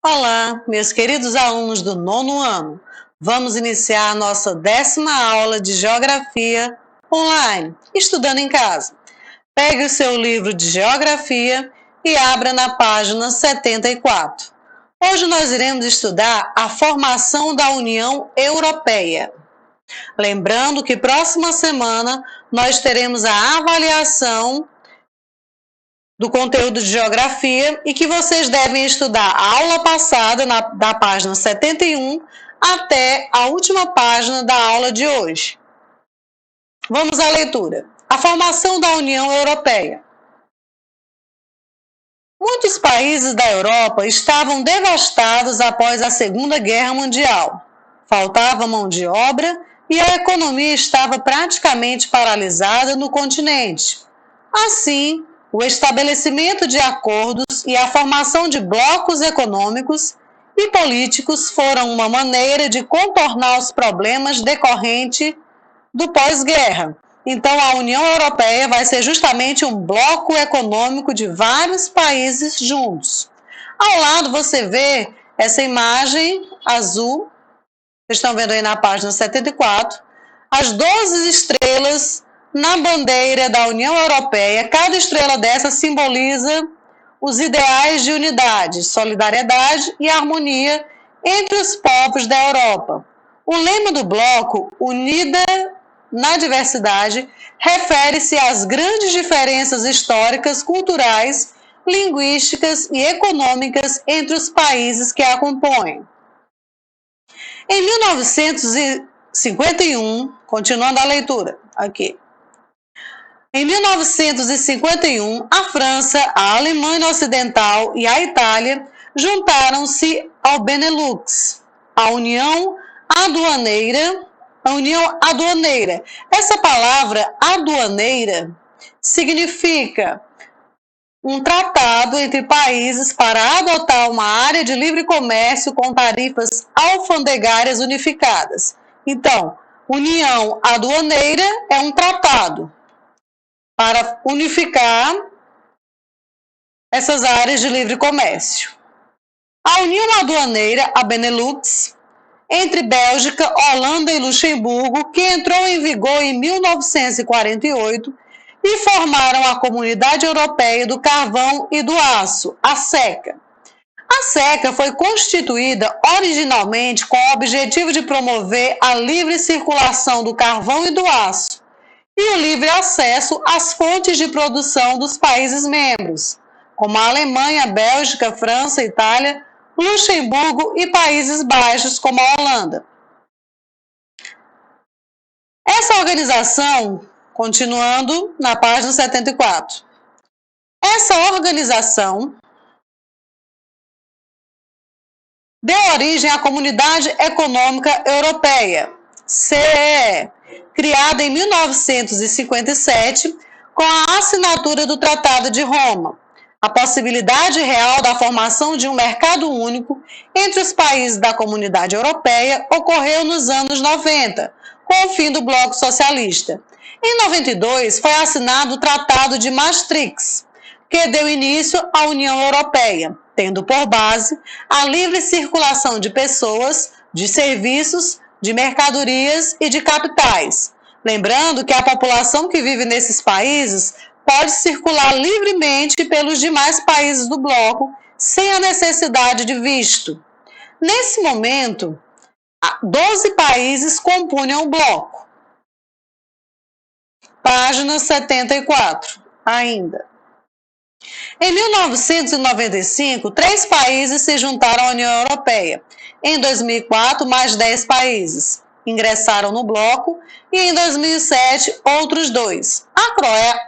Olá, meus queridos alunos do nono ano. Vamos iniciar a nossa 10ª aula de Geografia online, estudando em casa. Pegue o seu livro de Geografia e abra na página 74. Hoje nós iremos estudar a formação da União Europeia. Lembrando que próxima semana nós teremos a avaliação do conteúdo de geografia e que vocês devem estudar a aula passada, da página 71, até a última página da aula de hoje. Vamos à leitura. A formação da União Europeia. Muitos países da Europa estavam devastados após a Segunda Guerra Mundial. Faltava mão de obra e a economia estava praticamente paralisada no continente. Assim, o estabelecimento de acordos e a formação de blocos econômicos e políticos foram uma maneira de contornar os problemas decorrentes do pós-guerra. Então, a União Europeia vai ser justamente um bloco econômico de vários países juntos. Ao lado você vê essa imagem azul, vocês estão vendo aí na página 74, as 12 estrelas na bandeira da União Europeia. Cada estrela dessa simboliza os ideais de unidade, solidariedade e harmonia entre os povos da Europa. O lema do bloco, Unida na Diversidade, refere-se às grandes diferenças históricas, culturais, linguísticas e econômicas entre os países que a compõem. Em 1951, continuando a leitura, aqui. Em 1951, a França, a Alemanha Ocidental e a Itália juntaram-se ao Benelux, a União Aduaneira. Essa palavra aduaneira significa um tratado entre países para adotar uma área de livre comércio com tarifas alfandegárias unificadas. Então, União Aduaneira é um tratado para unificar essas áreas de livre comércio. A União Aduaneira, a Benelux, entre Bélgica, Holanda e Luxemburgo, que entrou em vigor em 1948 e formaram a Comunidade Europeia do Carvão e do Aço, a CECA. A CECA foi constituída originalmente com o objetivo de promover a livre circulação do carvão e do aço e o livre acesso às fontes de produção dos países membros, como a Alemanha, Bélgica, França, Itália, Luxemburgo e Países Baixos, como a Holanda. Essa organização, continuando na página 74, essa organização deu origem à Comunidade Econômica Europeia, CEE, criada em 1957 com a assinatura do Tratado de Roma. A possibilidade real da formação de um mercado único entre os países da Comunidade Europeia ocorreu nos anos 90, com o fim do Bloco Socialista. Em 92, foi assinado o Tratado de Maastricht, que deu início à União Europeia, tendo por base a livre circulação de pessoas, de serviços, de mercadorias e de capitais. Lembrando que a população que vive nesses países pode circular livremente pelos demais países do bloco sem a necessidade de visto. Nesse momento, 12 países compunham o bloco. Página 74, ainda. Em 1995, 3 países se juntaram à União Europeia. Em 2004, mais 10 países ingressaram no bloco e em 2007, outros 2.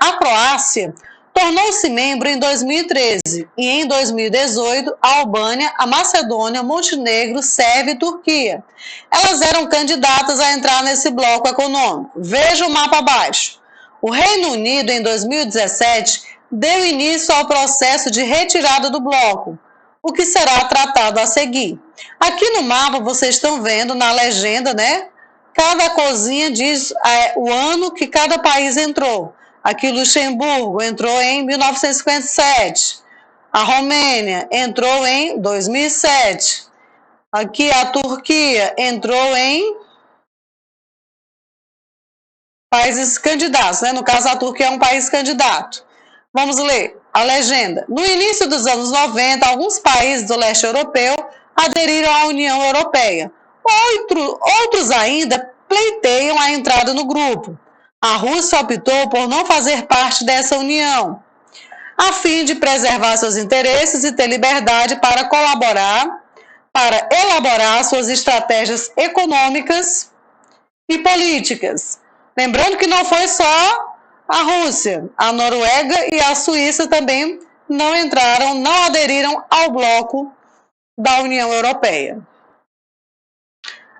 A Croácia tornou-se membro em 2013 e em 2018, a Albânia, a Macedônia, Montenegro, Sérvia e Turquia. Elas eram candidatas a entrar nesse bloco econômico. Veja o mapa abaixo. O Reino Unido, em 2017, deu início ao processo de retirada do bloco, o que será tratado a seguir. Aqui no mapa vocês estão vendo na legenda, né? Cada corzinha diz o ano que cada país entrou. Aqui Luxemburgo entrou em 1957, A Romênia entrou em 2007. Aqui a Turquia entrou em países candidatos, né? No caso, a Turquia é um país candidato. Vamos ler a legenda. No início dos anos 90, alguns países do leste europeu aderiram à União Europeia. Outros ainda pleiteiam a entrada no grupo. A Rússia optou por não fazer parte dessa união, a fim de preservar seus interesses e ter liberdade para elaborar suas estratégias econômicas e políticas. Lembrando que não foi só a Rússia, a Noruega e a Suíça também não aderiram ao bloco da União Europeia.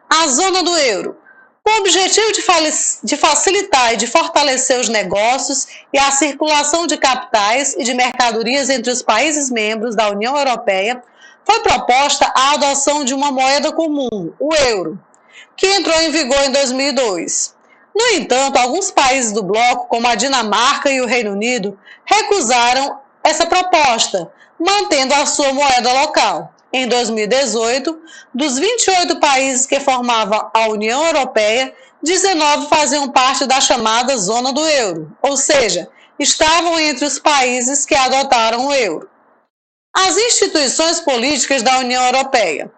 A zona do euro. Com o objetivo de facilitar e de fortalecer os negócios e a circulação de capitais e de mercadorias entre os países membros da União Europeia, foi proposta a adoção de uma moeda comum, o euro, que entrou em vigor em 2002. No entanto, alguns países do bloco, como a Dinamarca e o Reino Unido, recusaram essa proposta, mantendo a sua moeda local. Em 2018, dos 28 países que formavam a União Europeia, 19 faziam parte da chamada zona do euro, ou seja, estavam entre os países que adotaram o euro. As instituições políticas da União Europeia.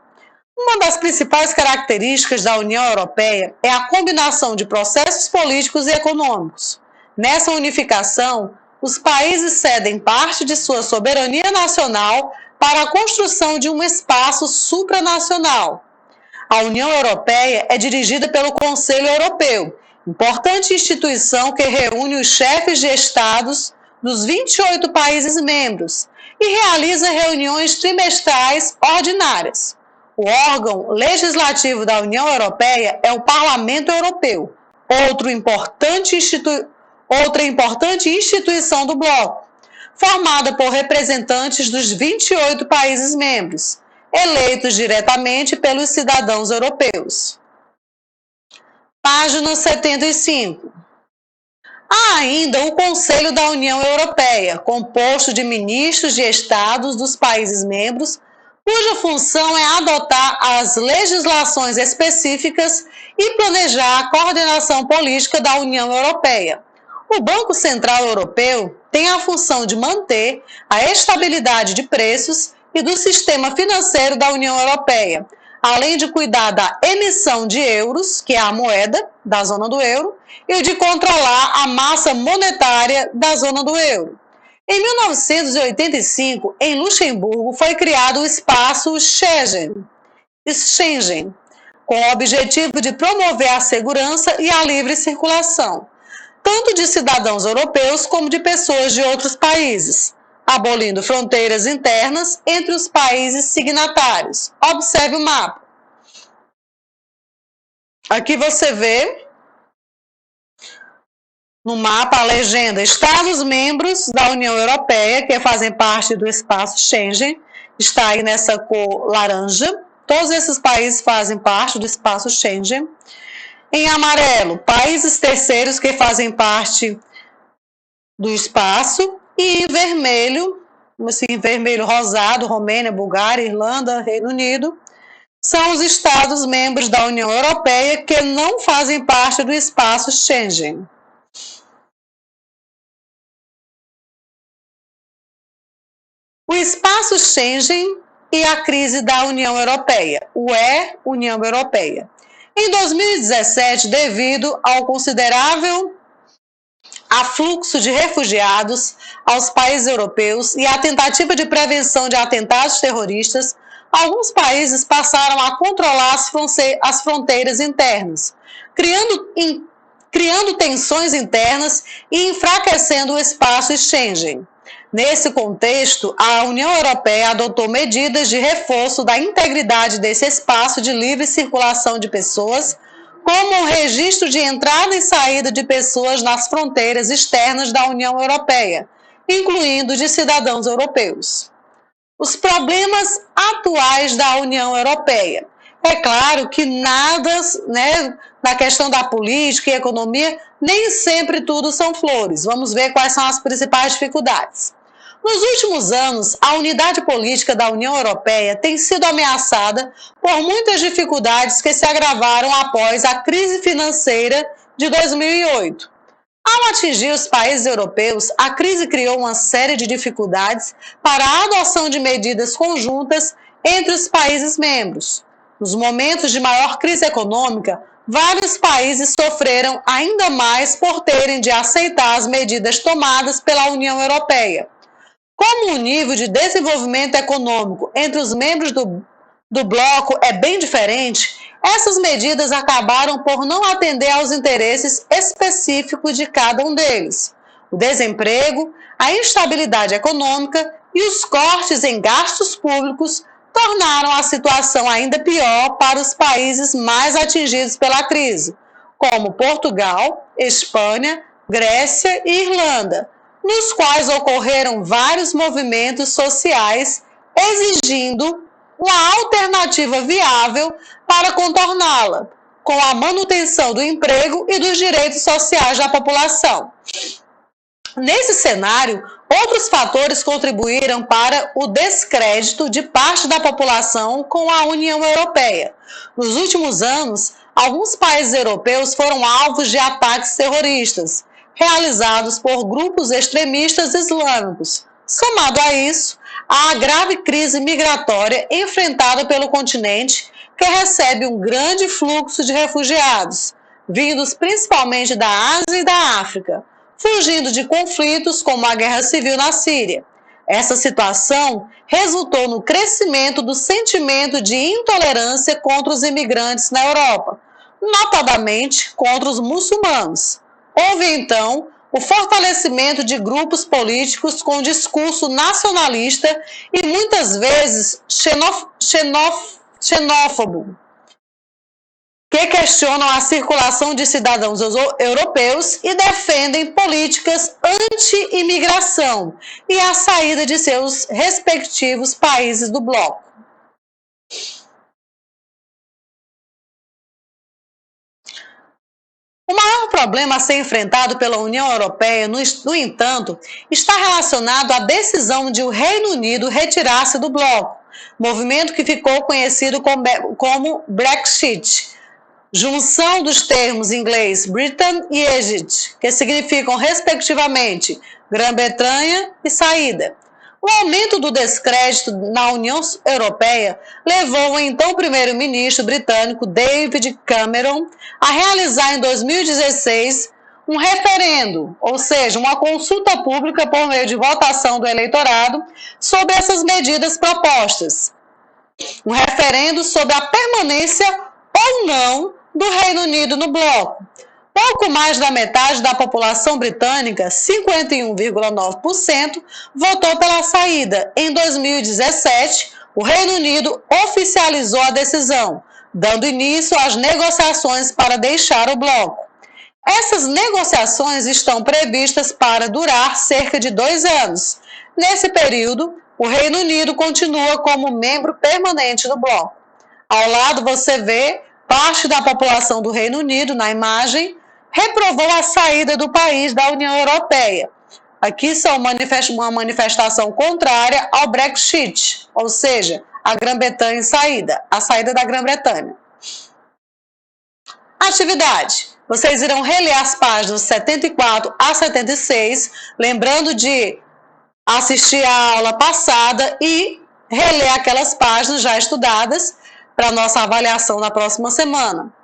Uma das principais características da União Europeia é a combinação de processos políticos e econômicos. Nessa unificação, os países cedem parte de sua soberania nacional para a construção de um espaço supranacional. A União Europeia é dirigida pelo Conselho Europeu, importante instituição que reúne os chefes de estados dos 28 países membros e realiza reuniões trimestrais ordinárias. O órgão legislativo da União Europeia é o Parlamento Europeu, outra importante instituição do bloco, formada por representantes dos 28 países membros, eleitos diretamente pelos cidadãos europeus. Página 75. Há ainda o Conselho da União Europeia, composto de ministros de estados dos países membros, cuja função é adotar as legislações específicas e planejar a coordenação política da União Europeia. O Banco Central Europeu tem a função de manter a estabilidade de preços e do sistema financeiro da União Europeia, além de cuidar da emissão de euros, que é a moeda da zona do euro, e de controlar a massa monetária da zona do euro. Em 1985, em Luxemburgo, foi criado o espaço Schengen, com o objetivo de promover a segurança e a livre circulação, tanto de cidadãos europeus como de pessoas de outros países, abolindo fronteiras internas entre os países signatários. Observe o mapa. Aqui você vê no mapa a legenda Estados-membros da União Europeia, que fazem parte do espaço Schengen, está aí nessa cor laranja. Todos esses países fazem parte do espaço Schengen. Em amarelo, países terceiros que fazem parte do espaço. E em vermelho, assim, vermelho rosado, Romênia, Bulgária, Irlanda, Reino Unido, são os Estados-membros da União Europeia que não fazem parte do espaço Schengen. O espaço Schengen e a crise da União Europeia, União Europeia. Em 2017, devido ao considerável afluxo de refugiados aos países europeus e à tentativa de prevenção de atentados terroristas, alguns países passaram a controlar as fronteiras internas, criando tensões internas e enfraquecendo o espaço Schengen. Nesse contexto, a União Europeia adotou medidas de reforço da integridade desse espaço de livre circulação de pessoas, como o registro de entrada e saída de pessoas nas fronteiras externas da União Europeia, incluindo de cidadãos europeus. Os problemas atuais da União Europeia. É claro que nada, na questão da política e economia, nem sempre tudo são flores. Vamos ver quais são as principais dificuldades. Nos últimos anos, a unidade política da União Europeia tem sido ameaçada por muitas dificuldades que se agravaram após a crise financeira de 2008. Ao atingir os países europeus, a crise criou uma série de dificuldades para a adoção de medidas conjuntas entre os países membros. Nos momentos de maior crise econômica, vários países sofreram ainda mais por terem de aceitar as medidas tomadas pela União Europeia. Como o nível de desenvolvimento econômico entre os membros do bloco é bem diferente, essas medidas acabaram por não atender aos interesses específicos de cada um deles. O desemprego, a instabilidade econômica e os cortes em gastos públicos tornaram a situação ainda pior para os países mais atingidos pela crise, como Portugal, Espanha, Grécia e Irlanda, nos quais ocorreram vários movimentos sociais exigindo uma alternativa viável para contorná-la, com a manutenção do emprego e dos direitos sociais da população. Nesse cenário, outros fatores contribuíram para o descrédito de parte da população com a União Europeia. Nos últimos anos, alguns países europeus foram alvos de ataques terroristas, realizados por grupos extremistas islâmicos. Somado a isso, a grave crise migratória enfrentada pelo continente, que recebe um grande fluxo de refugiados, vindos principalmente da Ásia e da África, fugindo de conflitos como a guerra civil na Síria. Essa situação resultou no crescimento do sentimento de intolerância contra os imigrantes na Europa, notadamente contra os muçulmanos. Houve, então, o fortalecimento de grupos políticos com discurso nacionalista e muitas vezes xenófobo, que questionam a circulação de cidadãos europeus e defendem políticas anti-imigração e a saída de seus respectivos países do bloco. O maior problema a ser enfrentado pela União Europeia, no entanto, está relacionado à decisão de o Reino Unido retirar-se do bloco, movimento que ficou conhecido como Brexit, junção dos termos em inglês Britain e Exit, que significam, respectivamente, Grã-Bretanha e saída. O aumento do descrédito na União Europeia levou o então primeiro-ministro britânico David Cameron a realizar em 2016 um referendo, ou seja, uma consulta pública por meio de votação do eleitorado sobre essas medidas propostas. Um referendo sobre a permanência ou não do Reino Unido no bloco. Pouco mais da metade da população britânica, 51,9%, votou pela saída. Em 2017, o Reino Unido oficializou a decisão, dando início às negociações para deixar o bloco. Essas negociações estão previstas para durar cerca de 2 anos. Nesse período, o Reino Unido continua como membro permanente do bloco. Ao lado você vê parte da população do Reino Unido, na imagem, reprovou a saída do país da União Europeia. Aqui são uma manifestação contrária ao Brexit, ou seja, a Grã-Bretanha em saída, a saída da Grã-Bretanha. Atividade. Vocês irão reler as páginas 74 a 76, lembrando de assistir a aula passada e reler aquelas páginas já estudadas para nossa avaliação na próxima semana.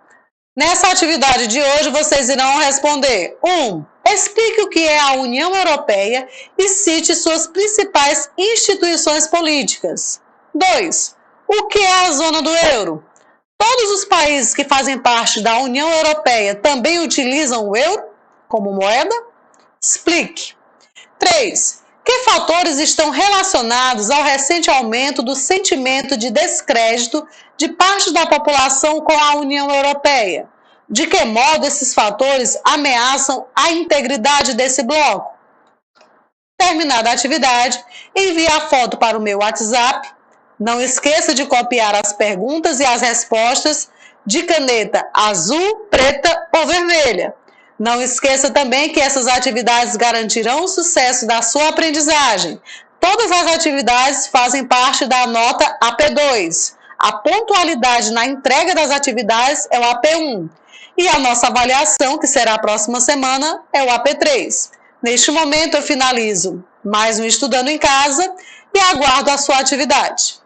Nessa atividade de hoje, vocês irão responder 1. Explique o que é a União Europeia e cite suas principais instituições políticas. 2. O que é a zona do euro? Todos os países que fazem parte da União Europeia também utilizam o euro como moeda? Explique. 3. Que fatores estão relacionados ao recente aumento do sentimento de descrédito de parte da população com a União Europeia? De que modo esses fatores ameaçam a integridade desse bloco? Terminada a atividade, envie a foto para o meu WhatsApp. Não esqueça de copiar as perguntas e as respostas de caneta azul, preta ou vermelha. Não esqueça também que essas atividades garantirão o sucesso da sua aprendizagem. Todas as atividades fazem parte da nota AP2. A pontualidade na entrega das atividades é o AP1. E a nossa avaliação, que será a próxima semana, é o AP3. Neste momento, eu finalizo mais um Estudando em Casa e aguardo a sua atividade.